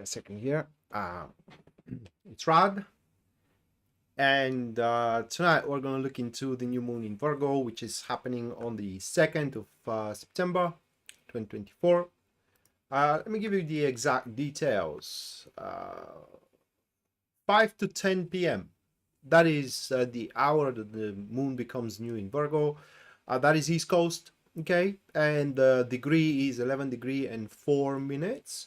a second here. It's Rad, and tonight we're going to look into the new moon in Virgo, which is happening on the 2nd of September 2024. Let me give you the exact details. 5 to 10 p.m. That is the hour that the moon becomes new in Virgo. That is East Coast, okay? And the degree is 11 degree and 4 minutes.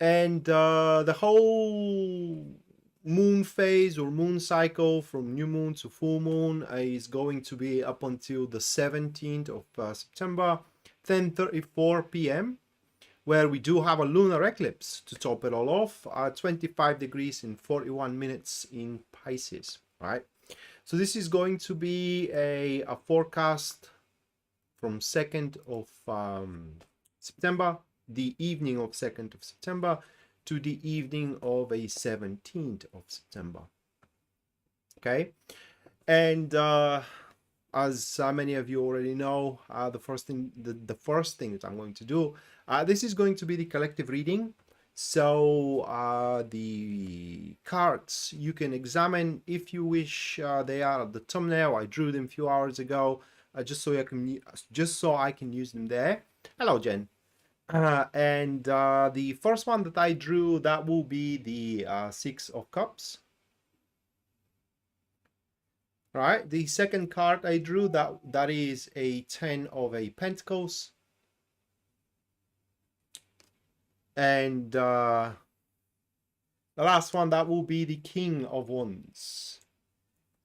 And the whole moon phase or moon cycle from new moon to full moon is going to be up until the 17th of September, 10:34 p.m., where we do have a lunar eclipse to top it all off, 25 degrees and 41 minutes in Pisces, right? So this is going to be a forecast from 2nd of September, the evening of 2nd of September, to the evening of a 17th of September. Okay, and as many of you already know, the first thing that I'm going to do, this is going to be the collective reading. So the cards you can examine if you wish. They are at the thumbnail. I drew them a few hours ago, just so I can use them there. Hello, Jen. And the first one that I drew, that will be the Six of Cups. Right. The second card I drew, that is a 10 of Pentacles. And the last one, that will be the King of Wands.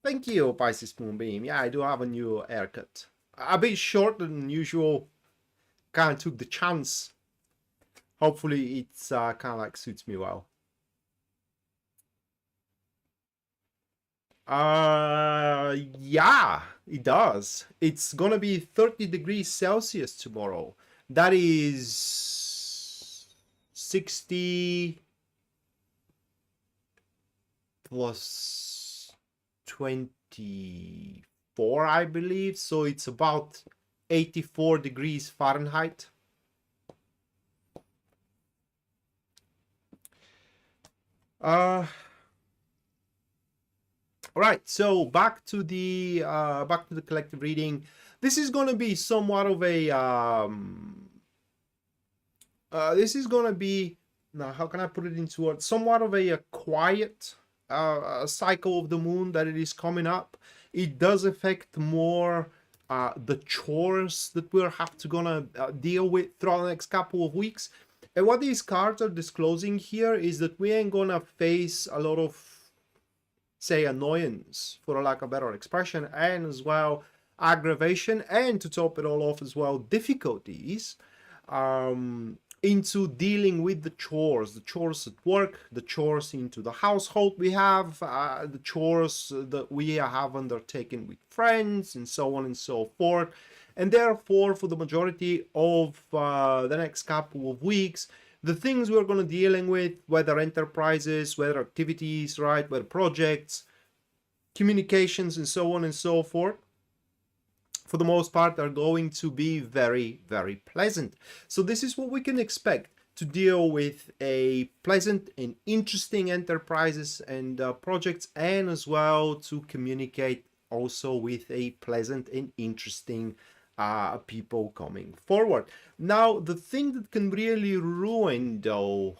Thank you, Pisces Moonbeam. Yeah, I do have a new haircut. A bit shorter than usual. Kind of took the chance. Hopefully it's kind of like suits me well. Yeah, it does. It's gonna be 30 degrees Celsius tomorrow. That is 60 plus 24, I believe. So it's about 84 degrees Fahrenheit. All right, so back to the collective reading. This is going to be somewhat of a this is going to be, now how can I put it into words, somewhat of a quiet cycle of the moon that it is coming up. It does affect more the chores that we're gonna deal with throughout the next couple of weeks. And what these cards are disclosing here is that we ain't gonna face a lot of, say, annoyance, for a lack of better expression, and as well aggravation, and to top it all off as well, difficulties into dealing with the chores at work, the chores into the household we have, the chores that we have undertaken with friends, and so on and so forth. And therefore, for the majority of the next couple of weeks, the things we're going to be dealing with, whether enterprises, whether activities, right, whether projects, communications, and so on and so forth, for the most part, are going to be very, very pleasant. So this is what we can expect to deal with: a pleasant and interesting enterprises and projects, and as well to communicate also with a pleasant and interesting people coming forward. Now, the thing that can really ruin, though,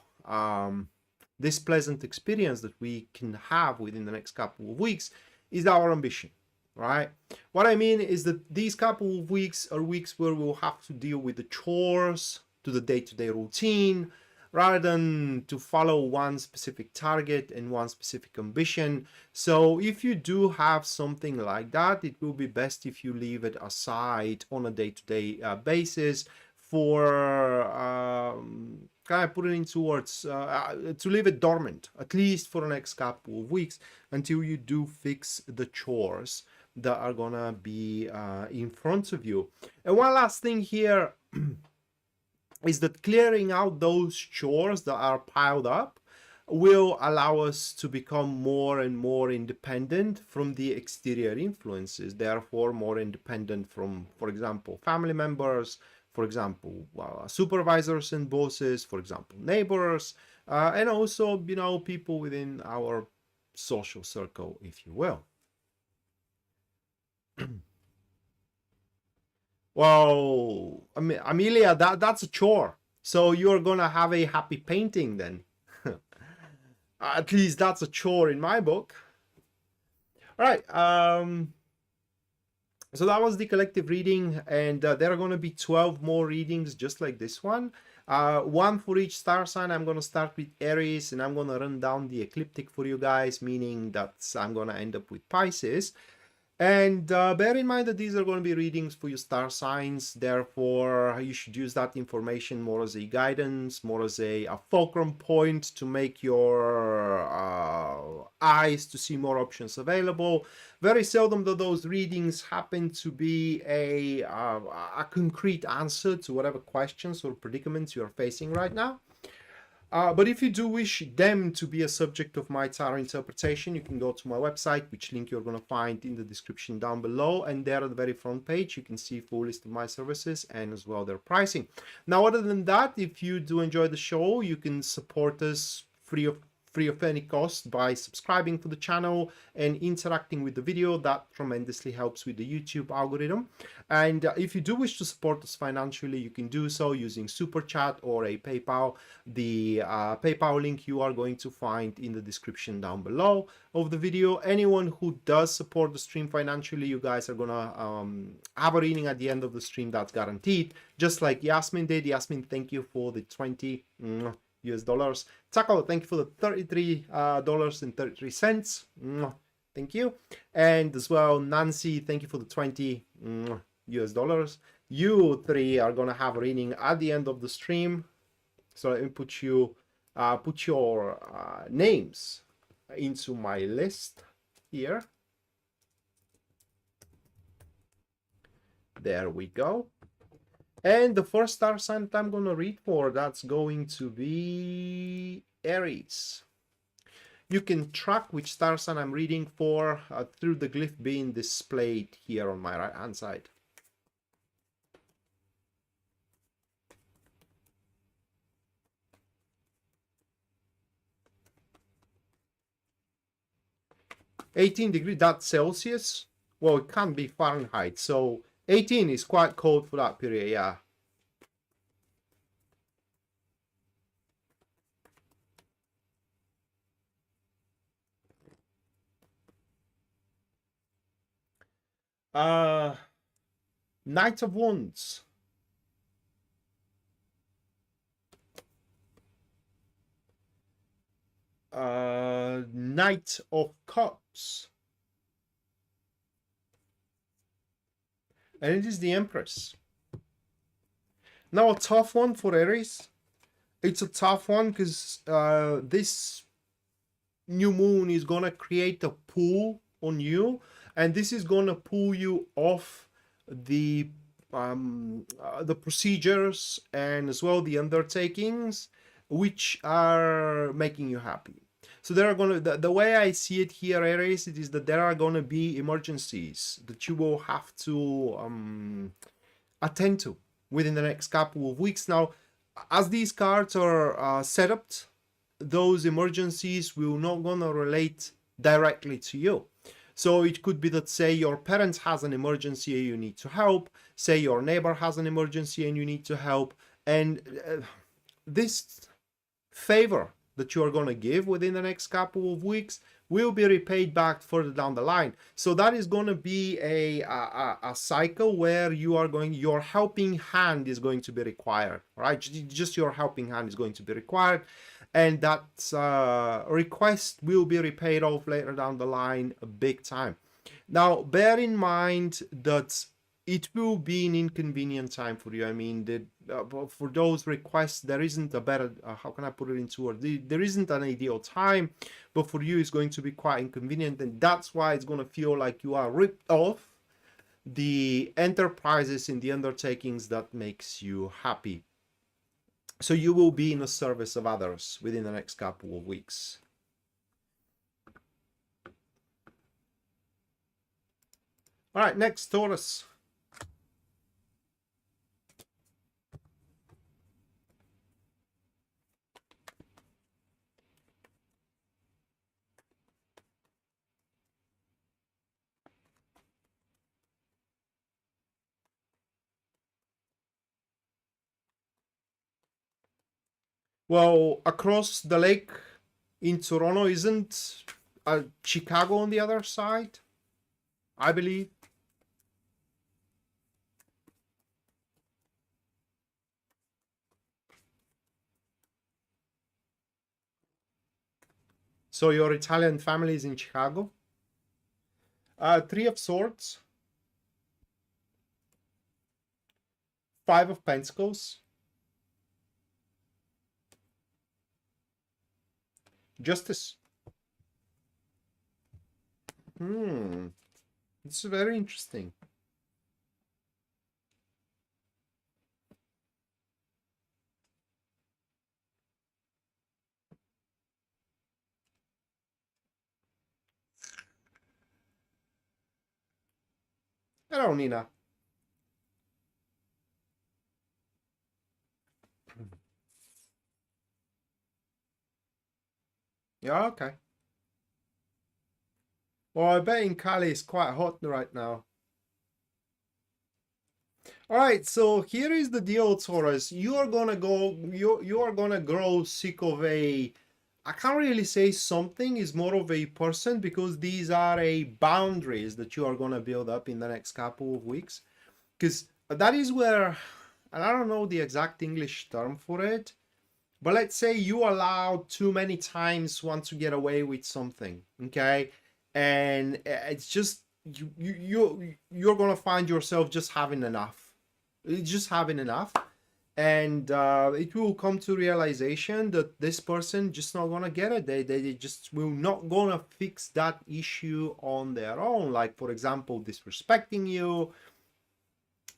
this pleasant experience that we can have within the next couple of weeks is our ambition, right? What I mean is that these couple of weeks are weeks where we'll have to deal with the chores, to the day-to-day routine, rather than to follow one specific target and one specific ambition. So if you do have something like that, it will be best if you leave it aside on a day-to-day basis for, can I put it into words, to leave it dormant, at least for the next couple of weeks, until you do fix the chores that are gonna be in front of you. And one last thing here is that clearing out those chores that are piled up will allow us to become more and more independent from the exterior influences, therefore more independent from, for example, family members, for example, supervisors and bosses, for example, neighbors, and also, you know, people within our social circle, if you will. Well, I mean, Amelia, that's a chore. So you're gonna have a happy painting then. At least that's a chore in my book. All right. So that was the collective reading, and there are going to be 12 more readings just like this one. One for each star sign. I'm going to start with Aries, and I'm going to run down the ecliptic for you guys, meaning that I'm going to end up with Pisces. And bear in mind that these are going to be readings for your star signs. Therefore, you should use that information more as a guidance, more as a fulcrum point to make your eyes to see more options available. Very seldom do those readings happen to be a concrete answer to whatever questions or predicaments you're facing right now. But if you do wish them to be a subject of my tarot interpretation, you can go to my website, which link you're going to find in the description down below. And there at the very front page, you can see full list of my services and as well their pricing. Now, other than that, if you do enjoy the show, you can support us free of any cost by subscribing to the channel and interacting with the video. That tremendously helps with the YouTube algorithm. And if you do wish to support us financially, you can do so using Super Chat or a PayPal. The PayPal link you are going to find in the description down below of the video. Anyone who does support the stream financially, you guys are gonna have a reading at the end of the stream, that's guaranteed, just like Yasmin did. Yasmin, thank you for the 20 US dollars. Taco, thank you for the $33.33. Thank you. And as well, Nancy, thank you for the 20 US dollars. You three are gonna have a reading at the end of the stream. So let me put your names into my list here. There we go. And the first star sign that I'm going to read for, that's going to be Aries. You can track which star sign I'm reading for through the glyph being displayed here on my right hand side. (18°), that's Celsius. Well, it can't be Fahrenheit, so 18 is quite cold for that period, yeah. Knight of Wands. Knight of Cups. And it is the Empress. Now, a tough one for Aries. It's a tough one because this new moon is going to create a pull on you. And this is going to pull you off the procedures and as well the undertakings which are making you happy. So there are going to, the way I see it here, Aries, it is that there are going to be emergencies that you will have to attend to within the next couple of weeks. Now, as these cards are set up, those emergencies will not going to relate directly to you. So it could be that, say, your parents has an emergency and you need to help. Say your neighbor has an emergency and you need to help. And this favor that you are going to give within the next couple of weeks will be repaid back further down the line. So that is going to be a cycle where you are going, your helping hand is going to be required, right? Just your helping hand is going to be required. And that request will be repaid off later down the line big time. Now, bear in mind that it will be an inconvenient time for you. I mean, for those requests, there isn't a better, how can I put it into words? There isn't an ideal time, but for you, it's going to be quite inconvenient. And that's why it's going to feel like you are ripped off the enterprises in the undertakings that makes you happy. So you will be in the service of others within the next couple of weeks. All right, next, Taurus. Well, across the lake in Toronto, isn't Chicago on the other side? I believe. So your Italian family is in Chicago? Three of Swords, Five of Pentacles, Justice. It's very interesting. Hello, Nina. Yeah, okay. Well, I bet in Cali it's quite hot right now. All right, so here is the deal, Taurus. You are gonna grow sick of a. I can't really say something is more of a person, because these are a boundaries that you are gonna build up in the next couple of weeks, because that is where, and I don't know the exact English term for it, but let's say you allow too many times want to get away with something, okay, and it's just you're gonna find yourself just having enough, and it will come to realization that this person just not gonna get it. They just will not gonna fix that issue on their own, like for example disrespecting you,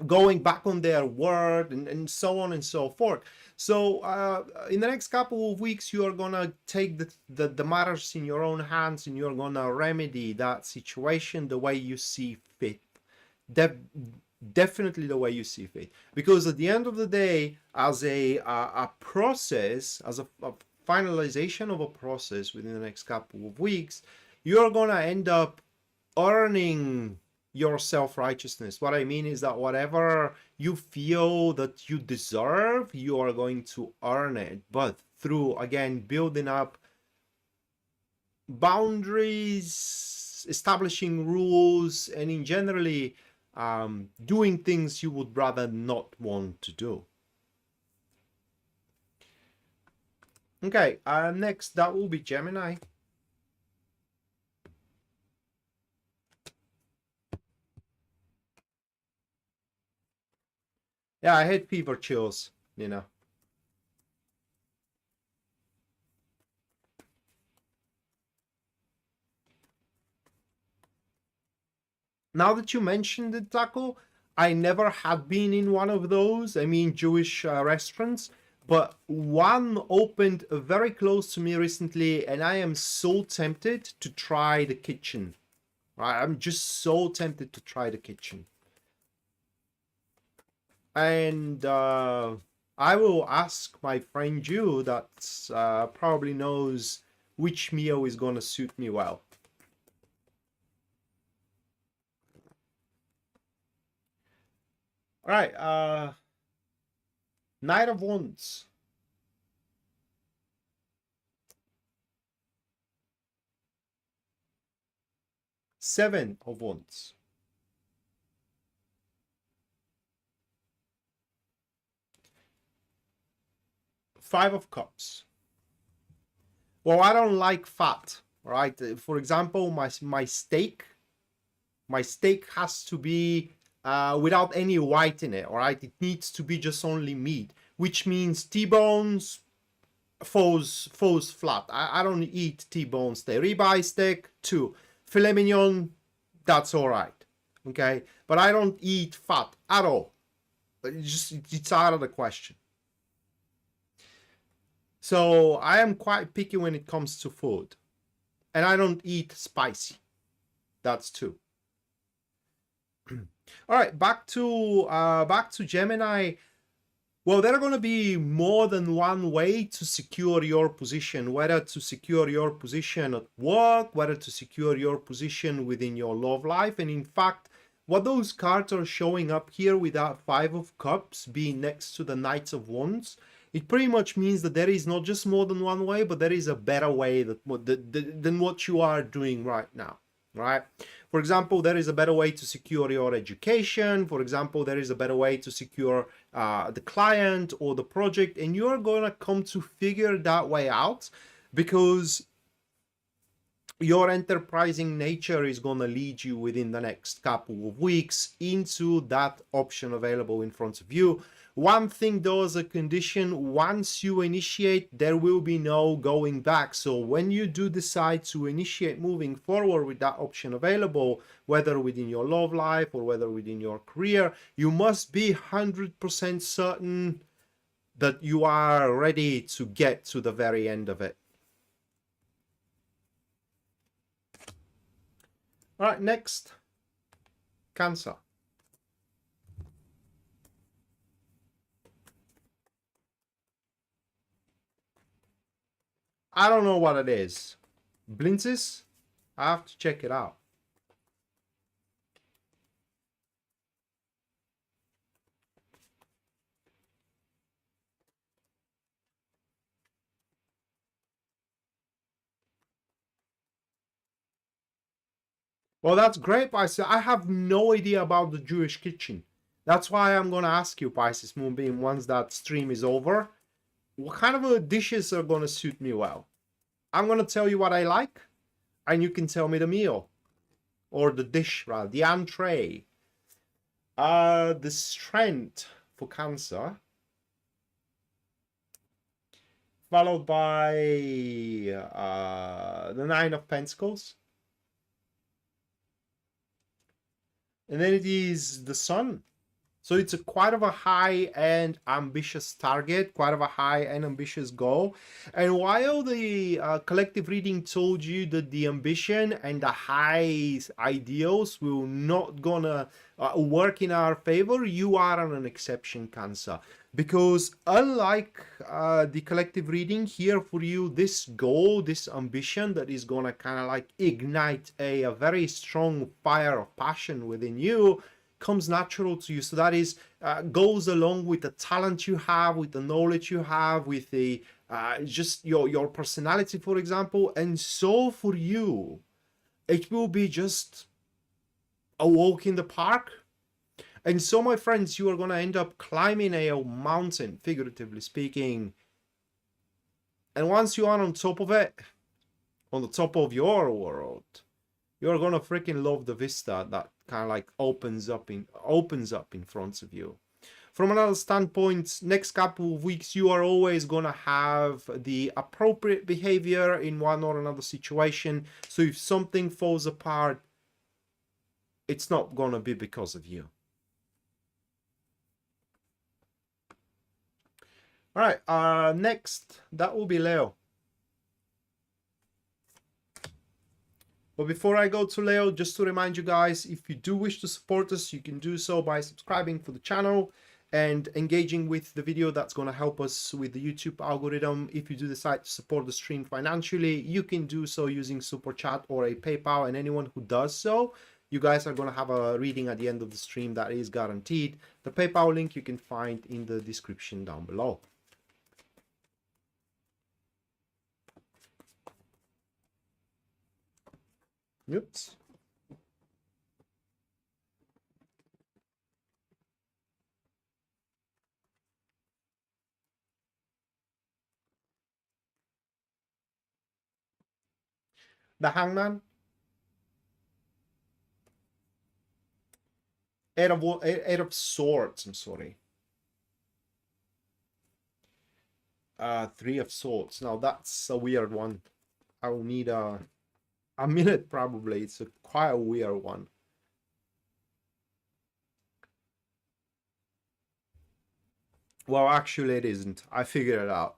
going back on their word, and so on and so forth. So in the next couple of weeks you are gonna take the matters in your own hands, and you're gonna remedy that situation the way you see fit. Definitely the way you see fit, because at the end of the day, as a process, as a finalization of a process within the next couple of weeks, you're gonna end up earning your self-righteousness. What I mean is that whatever you feel that you deserve, you are going to earn it, but through, again, building up boundaries, establishing rules, and in generally doing things you would rather not want to do. Okay, next that will be Gemini. Yeah, I hate fever chills, you know. Now that you mentioned it, Taco, I never had been in one of those. I mean, Jewish restaurants, but one opened very close to me recently, and I am so tempted to try the kitchen. Right? I'm just so tempted to try the kitchen. And I will ask my friend Jew that probably knows which meal is going to suit me well. All right, Knight of Wands. Seven of Wands. Five of Cups. Well, I don't like fat, right? For example, my steak has to be without any white in it, all right? It needs to be just only meat, which means T-bones falls flat. I don't eat T-bone steak. Ribeye steak, too. Filet mignon, that's all right, okay? But I don't eat fat at all. It's out of the question. So I am quite picky when it comes to food, and I don't eat spicy. That's two. All right, back to Gemini. Well, there are going to be more than one way to secure your position, whether to secure your position at work, whether to secure your position within your love life. And in fact, what those cards are showing up here with that Five of Cups being next to the Knights of Wands It pretty much means that there is not just more than one way, but there is a better way than what you are doing right now, right? For example, there is a better way to secure your education. For example, there is a better way to secure the client or the project, and you're going to come to figure that way out because your enterprising nature is going to lead you within the next couple of weeks into that option available in front of you. One thing though, as a condition, once you initiate, there will be no going back. So when you do decide to initiate moving forward with that option available, whether within your love life or whether within your career, you must be 100% certain that you are ready to get to the very end of it. All right, next, Cancer. I don't know what it is. Blintzes? I have to check it out. Well, that's great, Pisces. I have no idea about the Jewish kitchen. That's why I'm going to ask you, Pisces Moonbeam, once that stream is over, what kind of dishes are going to suit me well? I'm going to tell you what I like, and you can tell me the meal. Or the dish, rather, the entree. The strength for Cancer, followed by the Nine of Pentacles. And then it is the Sun. So it's a quite of a high and ambitious target, quite of a high and ambitious goal. And while the collective reading told you that the ambition and the high ideals will not gonna work in our favor, you are an exception, Cancer. Because unlike the collective reading here for you, this goal, this ambition that is gonna kind of like ignite a very strong fire of passion within you, comes natural to you. So that is goes along with the talent you have, with the knowledge you have, with the just your personality, for example. And so for you, it will be just a walk in the park. And so, my friends, you are going to end up climbing a mountain, figuratively speaking. And once you are on top of it, on the top of your world, you're going to freaking love the vista that kind of like opens up in front of you. From another standpoint, next couple of weeks, you are always going to have the appropriate behavior in one or another situation. So if something falls apart, it's not going to be because of you. All right, next, that will be Leo. But before I go to Leo, just to remind you guys, if you do wish to support us, you can do so by subscribing for the channel and engaging with the video. That's going to help us with the YouTube algorithm. If you do decide to support the stream financially, you can do so using Super Chat or a PayPal, and anyone who does so, you guys are going to have a reading at the end of the stream that is guaranteed. The PayPal link you can find in the description down below. Oops. The Hangman. Eight of Swords, I'm sorry. Three of Swords. Now that's a weird one. I will need a minute probably. It's quite a weird one. Well, actually it isn't. I figured it out.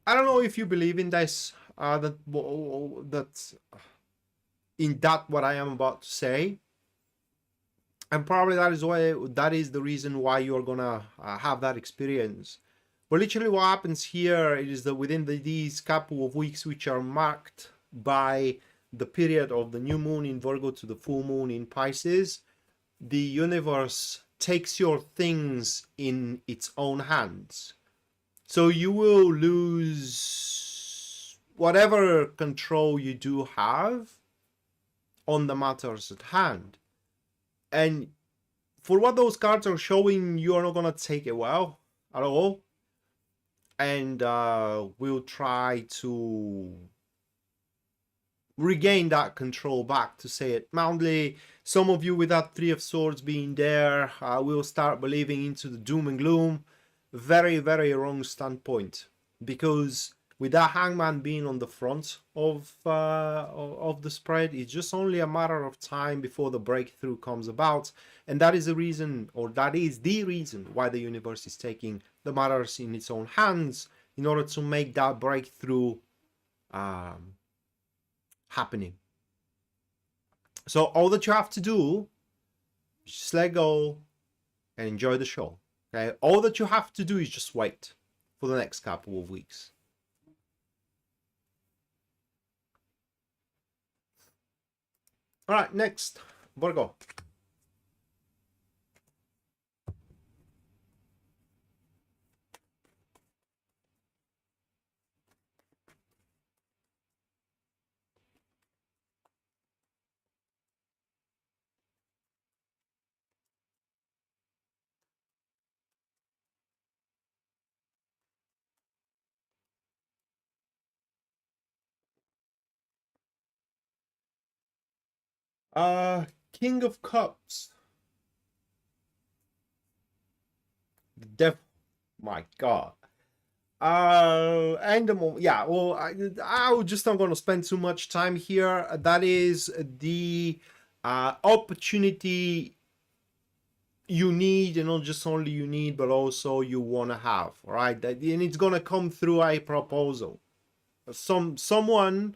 I don't know if you believe in this, that in that what I am about to say, and probably that is the reason why you're gonna have that experience. But literally, what happens here is that within these couple of weeks, which are marked by the period of the new moon in Virgo to the full moon in Pisces, the universe takes your things in its own hands. So you will lose whatever control you do have on the matters at hand. And for what those cards are showing, you are not going to take it well at all. And we'll try to regain that control back, to say it mildly. Some of you with that Three of Swords being there will start believing into the doom and gloom. Very, very wrong standpoint, because with that Hangman being on the front of the spread, it's just only a matter of time before the breakthrough comes about. And that is the reason, or that is the reason, why the universe is taking the matters in its own hands in order to make that breakthrough happening. So all that you have to do is just let go and enjoy the show. Okay, all that you have to do is just wait for the next couple of weeks. All right, next, Virgo. King of Cups. The Devil. My God. And yeah, well, I'm just not going to spend too much time here. That is the opportunity you need, and not just only you need, but also you want to have. All right, and it's going to come through a proposal. Someone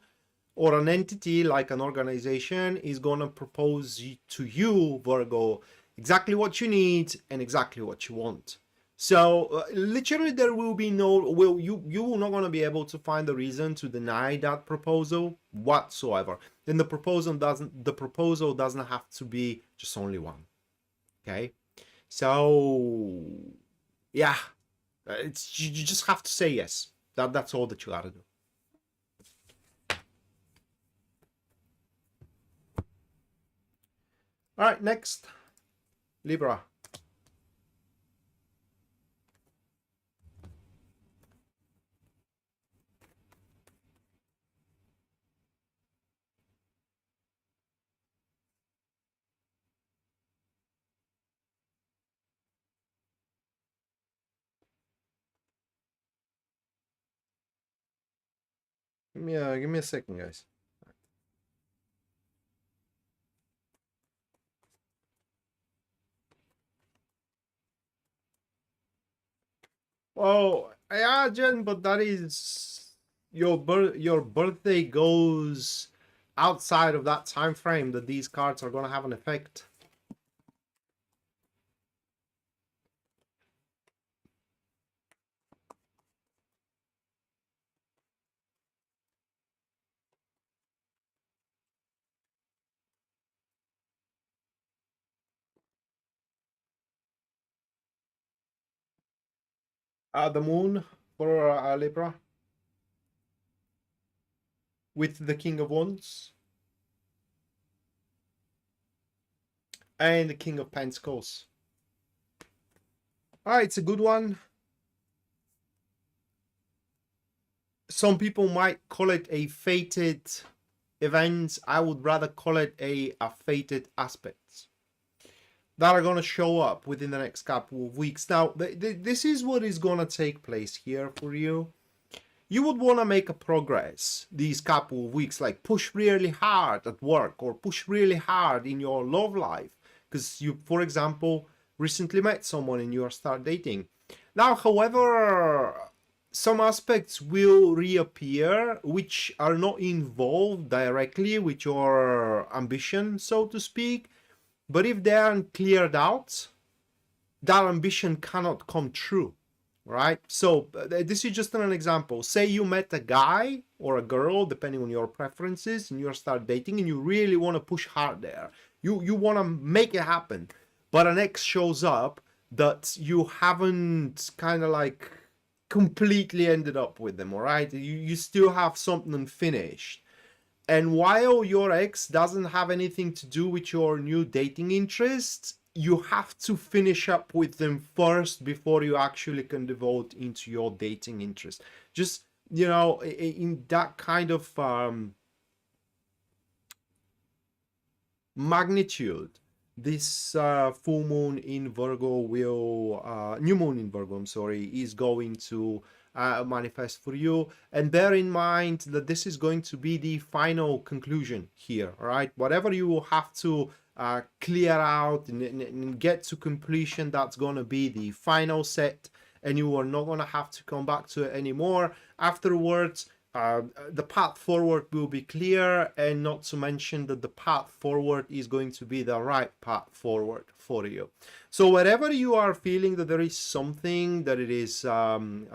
or an entity, like an organization, is going to propose to you, Virgo, exactly what you need and exactly what you want. So literally there will be no, you will not going to be able to find a reason to deny that proposal whatsoever. Then the proposal doesn't have to be just only one. Okay, so yeah, it's, you just have to say yes. That's all that you gotta do. All right, next, Libra. Give me a second, guys. Oh, yeah, Jen, but that is your birthday goes outside of that time frame that these cards are going to have an effect. The moon for Libra with the King of Wands and the King of Pentacles. All right, it's a good one. Some people might call it a fated event. I would rather call it a fated aspect that are going to show up within the next couple of weeks. Now, this is what is going to take place here for you. You would want to make a progress these couple of weeks, like push really hard at work or push really hard in your love life, because you, for example, recently met someone and you are start dating. Now, however, some aspects will reappear which are not involved directly with your ambition, so to speak. But if they aren't cleared out, that ambition cannot come true. right? So this is just an example. Say you met a guy or a girl, depending on your preferences, and you start dating and you really want to push hard there. You want to make it happen, but an ex shows up that you haven't kind of like completely ended up with them, all right? You still have something unfinished. And while your ex doesn't have anything to do with your new dating interests, you have to finish up with them first before you actually can devote into your dating interest. Just, you know, in that kind of magnitude, this full moon in Virgo will, new moon in Virgo, I'm sorry, is going to manifest for you. And bear in mind that this is going to be the final conclusion here, all right? Whatever you will have to clear out and get to completion, that's going to be the final set, and you are not going to have to come back to it anymore afterwards. The path forward will be clear, and not to mention that the path forward is going to be the right path forward for you. So wherever you are feeling that there is something that it is, when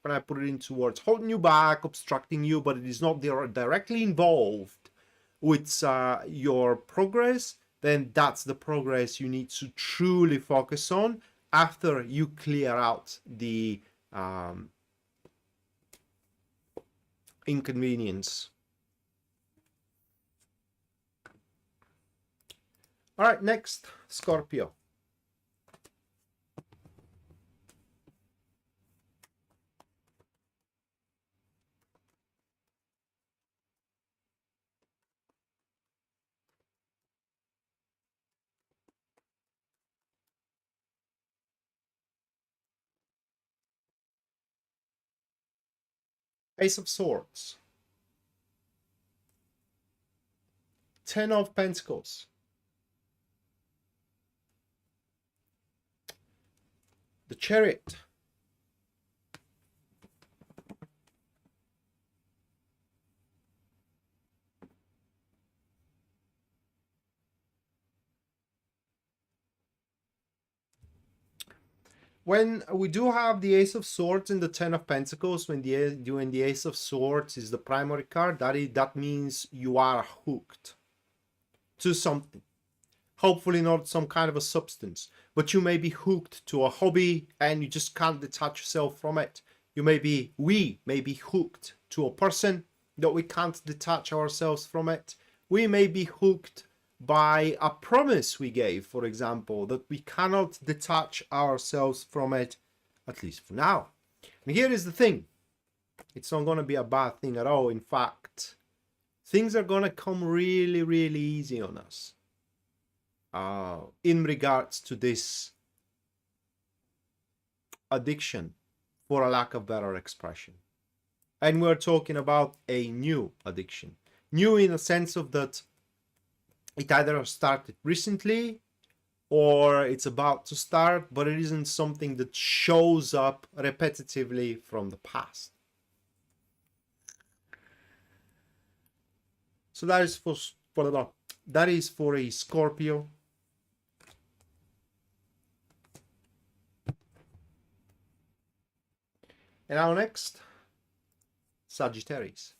I put it into words, holding you back, obstructing you, but it is not directly involved with your progress, then that's the progress you need to truly focus on after you clear out the inconvenience. All right, next, Scorpio. Ace of Swords, Ten of Pentacles, the Chariot, when we do have the Ace of Swords and the Ten of Pentacles, when the Ace of Swords is the primary card, that means you are hooked to something. Hopefully not some kind of a substance, but you may be hooked to a hobby and you just can't detach yourself from it. We may be hooked to a person that we can't detach ourselves from it. We may be hooked by a promise we gave, for example, that we cannot detach ourselves from it, at least for now. And here is the thing. It's not going to be a bad thing at all. In fact, things are going to come really, really easy on us in regards to this addiction, for a lack of better expression. And we're talking about a new addiction. New in the sense of that it either started recently or it's about to start, but it isn't something that shows up repetitively from the past. So that is for a Scorpio. And now next, Sagittarius.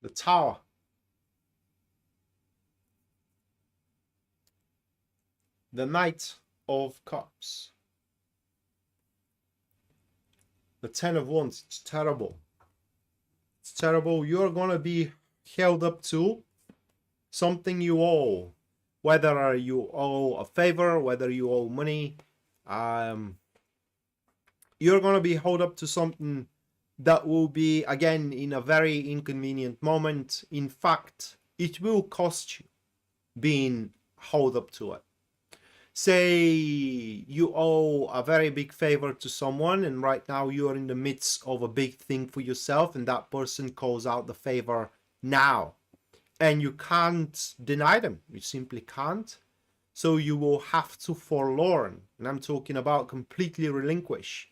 The Tower. The Knight of Cups. The Ten of Wands. It's terrible. It's terrible. You're going to be held up to something you owe. Whether you owe a favor, whether you owe money, you're going to be held up to something that will be, again, in a very inconvenient moment. In fact, it will cost you being held up to it. Say you owe a very big favor to someone, and right now you are in the midst of a big thing for yourself, and that person calls out the favor now. and you can't deny them. You simply can't. So you will have to forlorn, and I'm talking about completely relinquish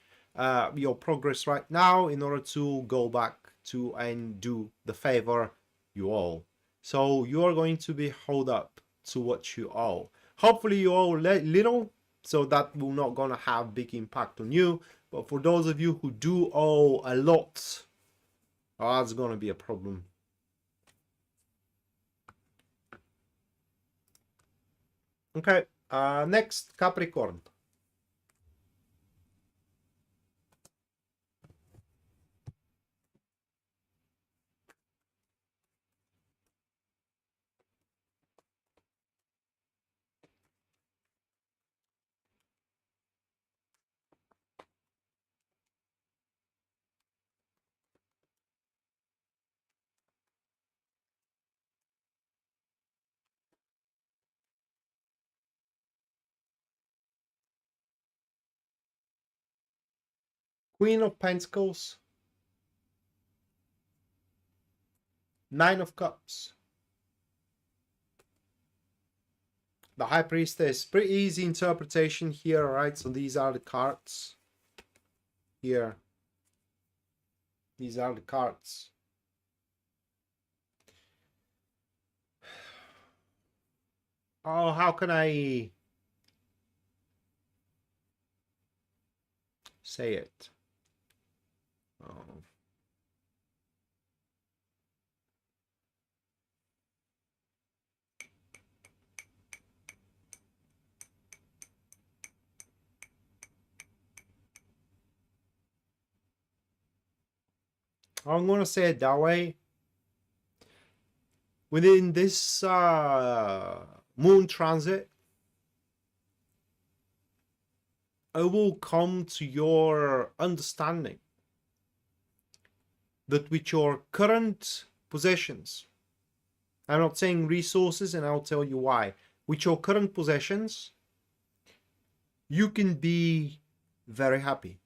your progress right now in order to go back to and do the favor you owe. So you are going to be held up to what you owe. Hopefully you owe little, so that will not gonna have big impact on you. But for those of you who do owe a lot, that's gonna be a problem. Okay, next, Capricorn. Queen of Pentacles, Nine of Cups, the High Priestess. Pretty easy interpretation here, right? So these are the cards here. These are the cards. Oh, how can I say it? Oh. I'm going to say it that way. Within this moon transit, it will come to your understanding that with your current possessions, I'm not saying resources, and I'll tell you why. With your current possessions, you can be very happy.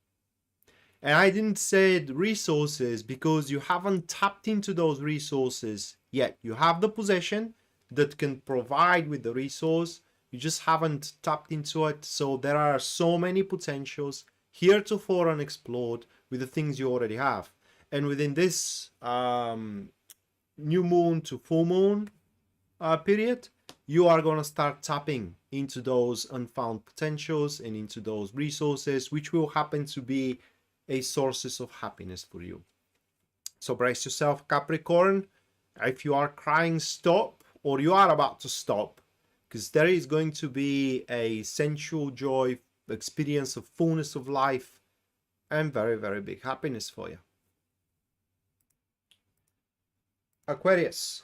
And I didn't say resources because you haven't tapped into those resources yet. You have the possession that can provide with the resource. You just haven't tapped into it. So there are so many potentials heretofore unexplored with the things you already have. And within this new moon to full moon period, you are going to start tapping into those unfound potentials and into those resources, which will happen to be a sources of happiness for you. So brace yourself, Capricorn. If you are crying, stop, or you are about to stop, because there is going to be a sensual joy, experience of fullness of life, and very, very big happiness for you. Aquarius.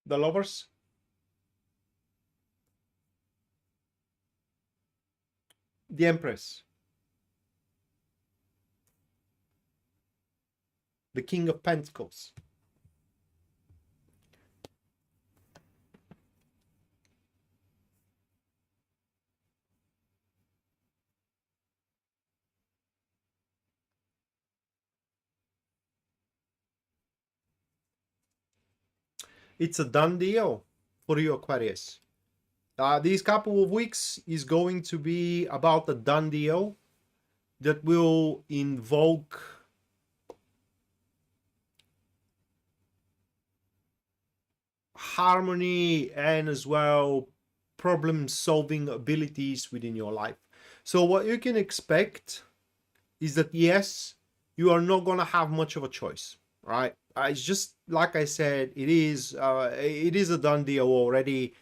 The Lovers. The Empress. The King of Pentacles. It's a done deal for you, Aquarius. These couple of weeks is going to be about a done deal that will invoke harmony and as well problem solving abilities within your life. So what you can expect is that, yes, you are not going to have much of a choice, right? It's just like I said, it is a done deal already.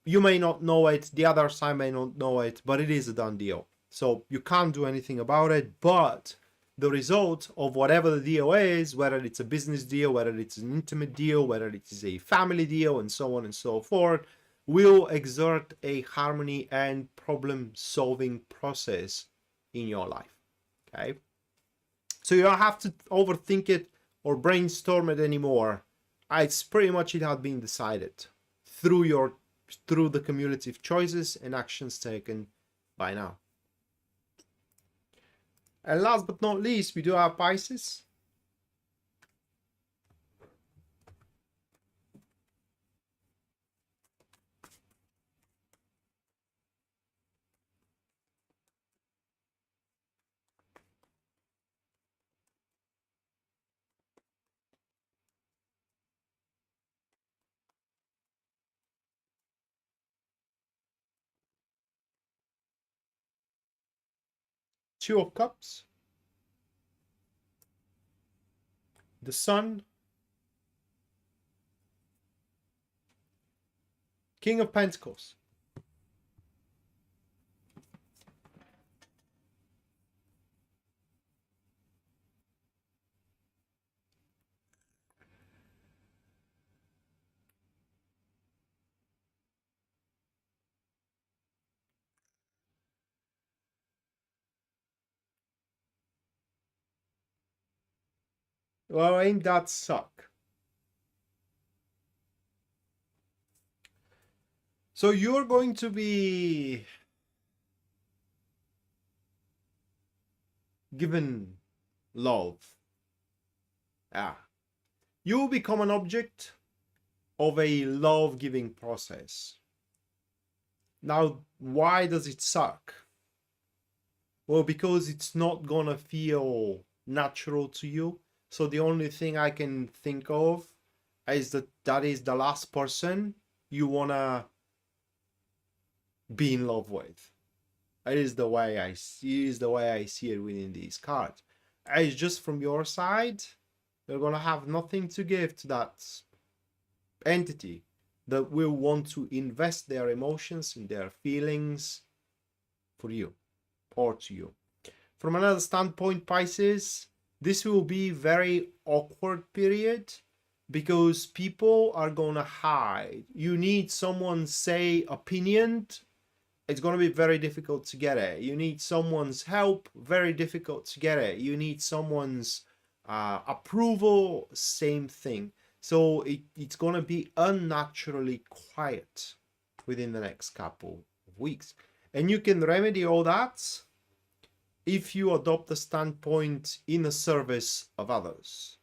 You may not know it, the other side may not know it, but it is a done deal. So you can't do anything about it, but the result of whatever the deal is, whether it's a business deal, whether it's an intimate deal, whether it is a family deal, and so on and so forth, will exert a harmony and problem solving process in your life. Okay, so you don't have to overthink it or brainstorm it anymore. It's pretty much, it had been decided through the cumulative choices and actions taken by now. And last but not least, we do have Pisces. Two of Cups, the Sun, King of Pentacles. Well, ain't that suck? So you're going to be given love. You will become an object of a love-giving process. Now, why does it suck? Well, because it's not gonna feel natural to you. So the only thing I can think of is that is the last person you wanna be in love with. It is the way I see it within these cards. It's just from your side, you're gonna have nothing to give to that entity that will want to invest their emotions and their feelings for you or to you. From another standpoint, Pisces, this will be very awkward period because people are gonna hide. You need someone's say opinion. It's going to be very difficult to get it. You need someone's help, very difficult to get it. You need someone's approval, same thing. So it's going to be unnaturally quiet within the next couple of weeks. And you can remedy all that if you adopt a standpoint in the service of others,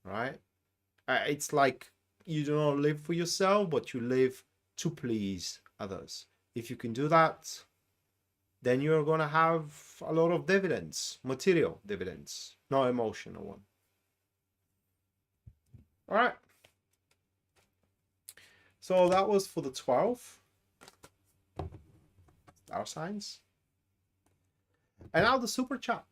right? It's like you do not live for yourself, but you live to please others. If you can do that, then you're going to have a lot of dividends, material dividends, not emotional one. All right. So that was for the 12 star signs. And now the super chat.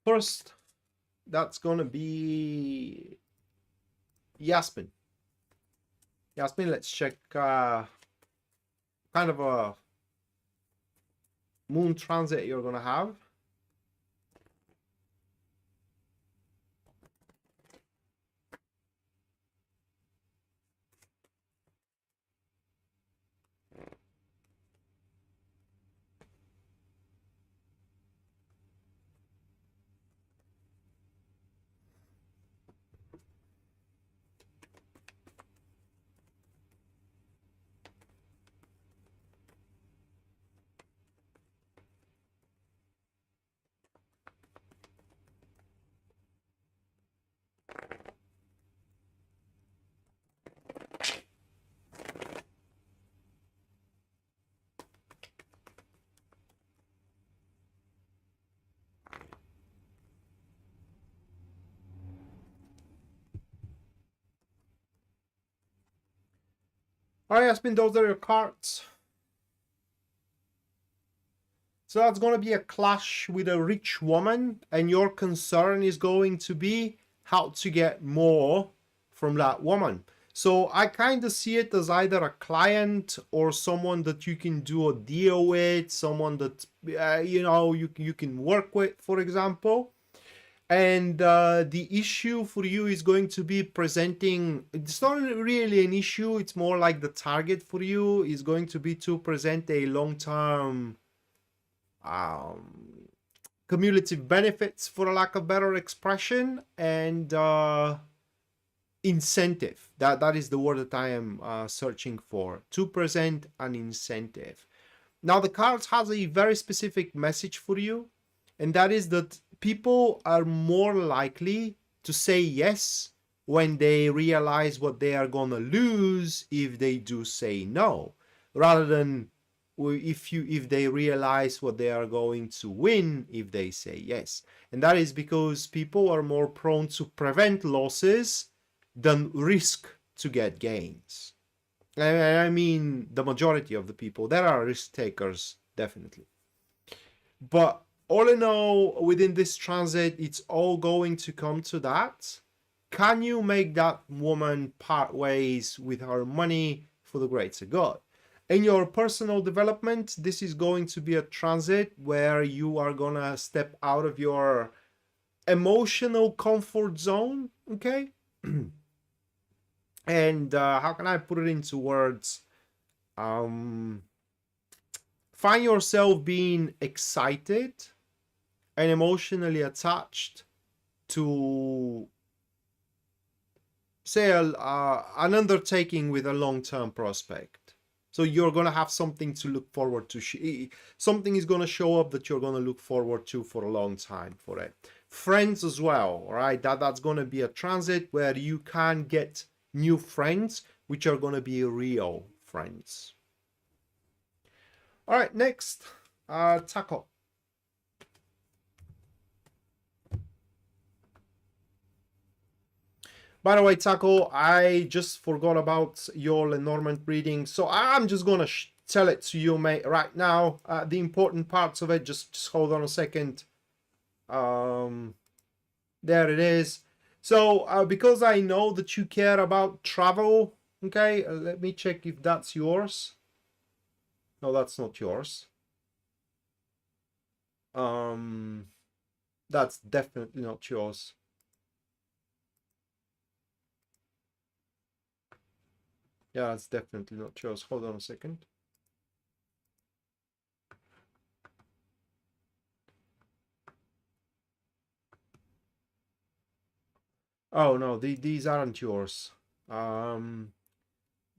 First, that's gonna be Yasmin. Yasmin, let's check kind of a moon transit you're gonna have. All right, Yasmin, those are your cards. So that's going to be a clash with a rich woman, and your concern is going to be how to get more from that woman. So I kind of see it as either a client or someone that you can do a deal with, someone that you know, you can work with, for example. And the issue for you is going to be presenting, it's not really an issue, it's more like the target for you is going to be to present a long-term cumulative benefits, for a lack of better expression, and incentive. That is the word that I am searching for, to present an incentive. Now the cards has a very specific message for you, and that is that people are more likely to say yes when they realize what they are gonna lose if they do say no, rather than if they realize what they are going to win if they say yes. And that is because people are more prone to prevent losses than risk to get gains. I mean, the majority of the people, there are risk takers, definitely. But all in all, within this transit, it's all going to come to that. Can you make that woman part ways with her money for the greater good? In your personal development, this is going to be a transit where you are gonna step out of your emotional comfort zone, okay? And how can I put it into words? Find yourself being excited and emotionally attached to, say, an undertaking with a long-term prospect. So you're going to have something to look forward to. Something is going to show up that you're going to look forward to for a long time for it. Friends as well, all right? That's going to be a transit where you can get new friends, which are going to be real friends. All right, next, Taco. By the way, Taco, I just forgot about your Lenormand reading, so I'm just gonna tell it to you, mate, right now. The important parts of it, just hold on a second. There it is. So, because I know that you care about travel, okay, let me check if that's yours. No, that's not yours. That's definitely not yours. Yeah, it's definitely not yours. Hold on a second. Oh no, these aren't yours. Um,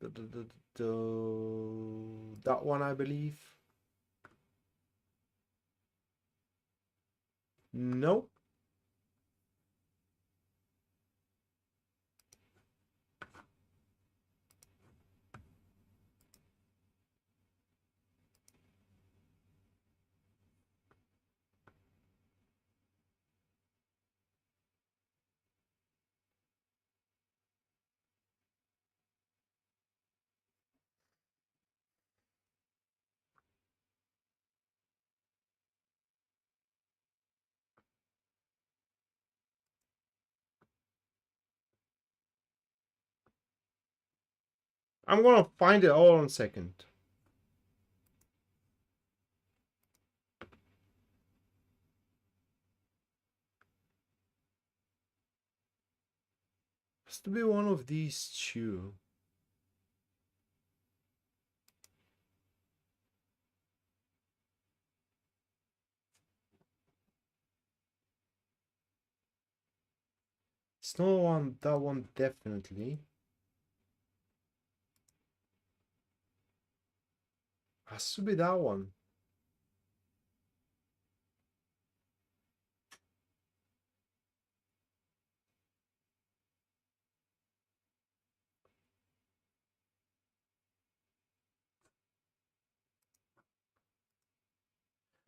that one, I believe. No. I'm gonna find it all in a second. Has to be one of these two. It's not one, that one definitely. Has to be that one.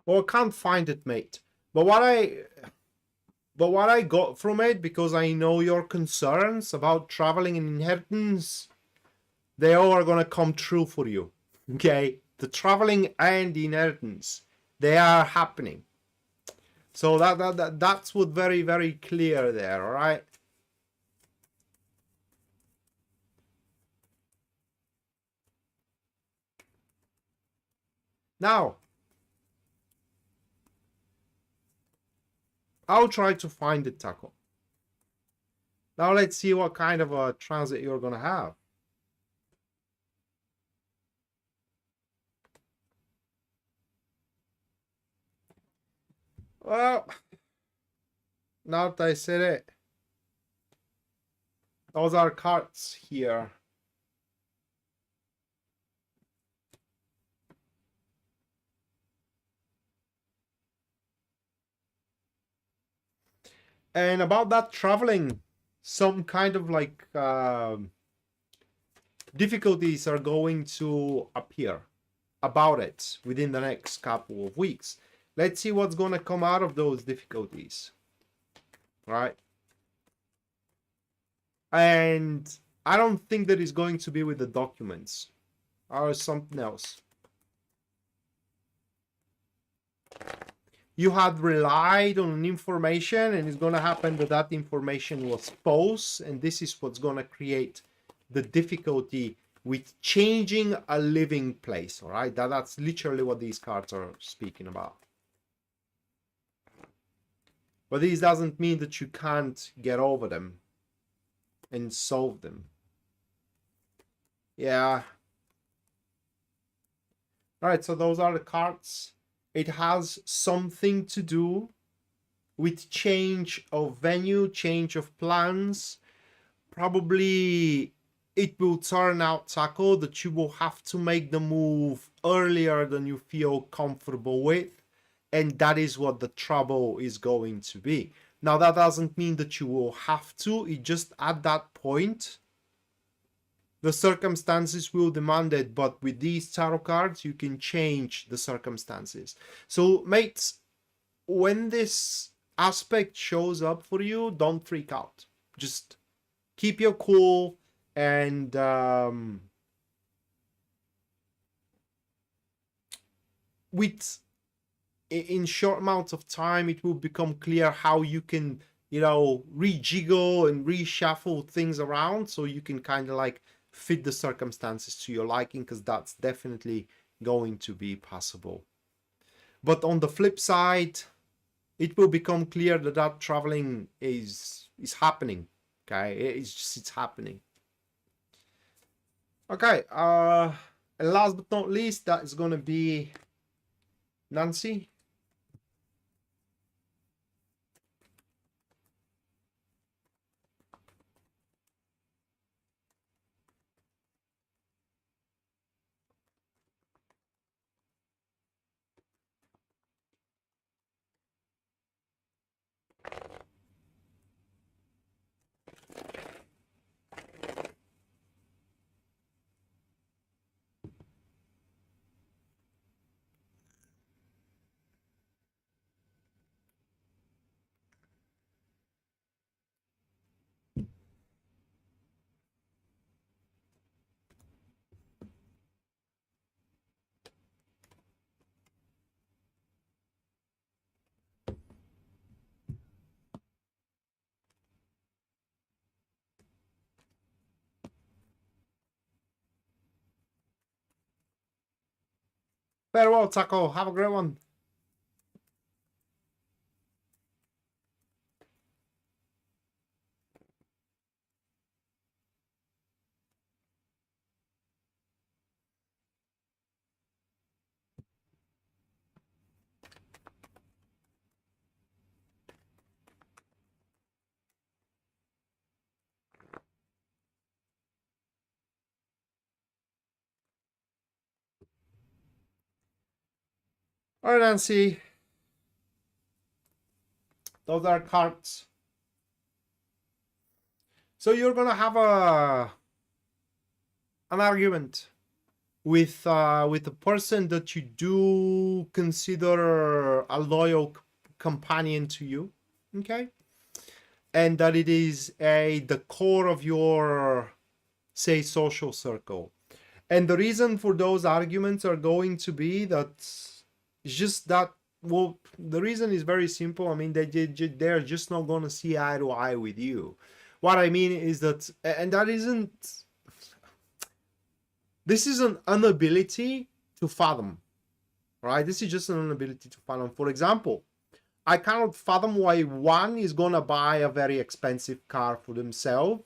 Well, I can't find it, mate. But what I got from it, because I know your concerns about traveling and inheritance, they all are gonna come true for you. Okay? The traveling and the inheritance, they are happening. So that's what very, very clear there, all right? Now, I'll try to find it, Taco. Now let's see what kind of a transit you're gonna have. Well, now that I said it, those are cards here. And about that traveling, some kind of like difficulties are going to appear about it within the next couple of weeks. Let's see what's going to come out of those difficulties, right? And I don't think that is going to be with the documents or something else. You had relied on information, and it's going to happen that that information was false, and this is what's going to create the difficulty with changing a living place. All right, that's literally what these cards are speaking about. But this doesn't mean that you can't get over them and solve them. Yeah. All right, so those are the cards. It has something to do with change of venue, change of plans. Probably it will turn out, Taco, that you will have to make the move earlier than you feel comfortable with. And that is what the trouble is going to be. Now, that doesn't mean that you will have to. It just at that point, the circumstances will demand it, but with these tarot cards, you can change the circumstances. So, mates, when this aspect shows up for you, don't freak out. Just keep your cool and in short amounts of time, it will become clear how you can, rejiggle and reshuffle things around so you can kind of like fit the circumstances to your liking, because that's definitely going to be possible. But on the flip side, it will become clear that that traveling is happening. Okay, it's happening. Okay, and last but not least, that is going to be Nancy. Farewell, Taco. Have a great one. All right, Nancy. Those are cards. So you're gonna have an argument with the person that you do consider a loyal companion to you, okay? And that it is the core of your, say, social circle. And the reason for those arguments are going to be that it's just that, well, the reason is very simple. I mean, they're just not going to see eye to eye with you. What I mean is that, and that isn't, this is an inability to fathom. right? This is just an inability to fathom. For example, I cannot fathom why one is gonna buy a very expensive car for themselves,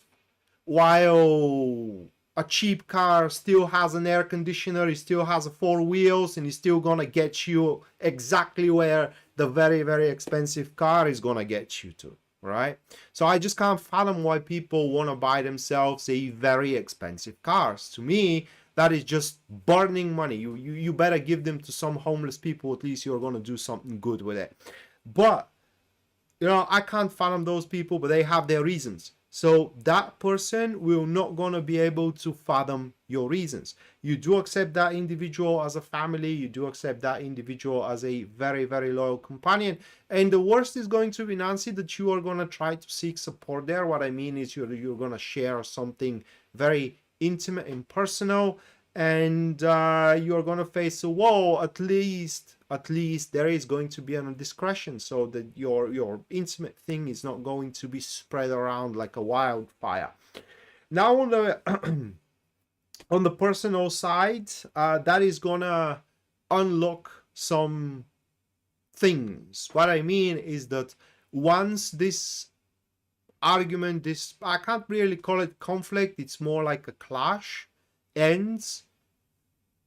while a cheap car still has an air conditioner, it still has a 4 wheels, and it's still gonna get you exactly where the very, very expensive car is gonna get you to, right? So I just can't fathom why people want to buy themselves a very expensive cars. To me, that is just burning money. You better give them to some homeless people. At least you're gonna do something good with it. But I can't fathom those people, but they have their reasons. So that person will not gonna be able to fathom your reasons. You do accept that individual as a family, you do accept that individual as a very, very loyal companion. And the worst is going to be, Nancy, that you are gonna try to seek support there. What I mean is you're gonna share something very intimate and personal, and you're gonna face a wall. At least there is going to be an indiscretion, so that your intimate thing is not going to be spread around like a wildfire. Now on the on the personal side, that is gonna unlock some things. What I mean is that once this argument, this, I can't really call it conflict, it's more like a clash, ends,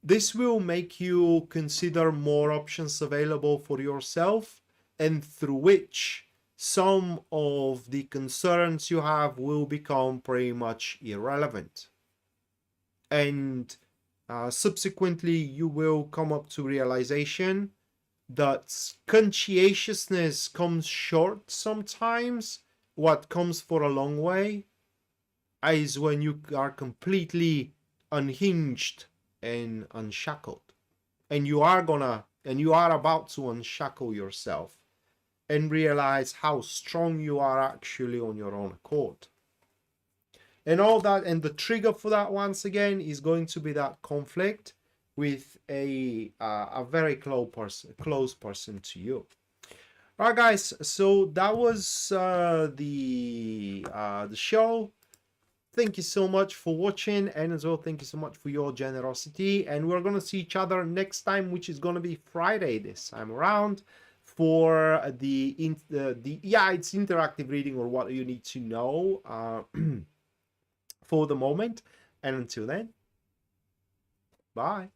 this will make you consider more options available for yourself, and through which some of the concerns you have will become pretty much irrelevant. And subsequently, you will come up to realization that conscientiousness comes short sometimes. What comes for a long way is when you are completely unhinged and unshackled, and you are about to unshackle yourself and realize how strong you are actually on your own accord, and all that. And the trigger for that, once again, is going to be that conflict with a very close person to you. All right, guys, so that was the show. Thank you so much for watching, and as well, thank you so much for your generosity. And we're going to see each other next time, which is going to be Friday this time around, for the it's interactive reading, or what you need to know for the moment. And until then, bye.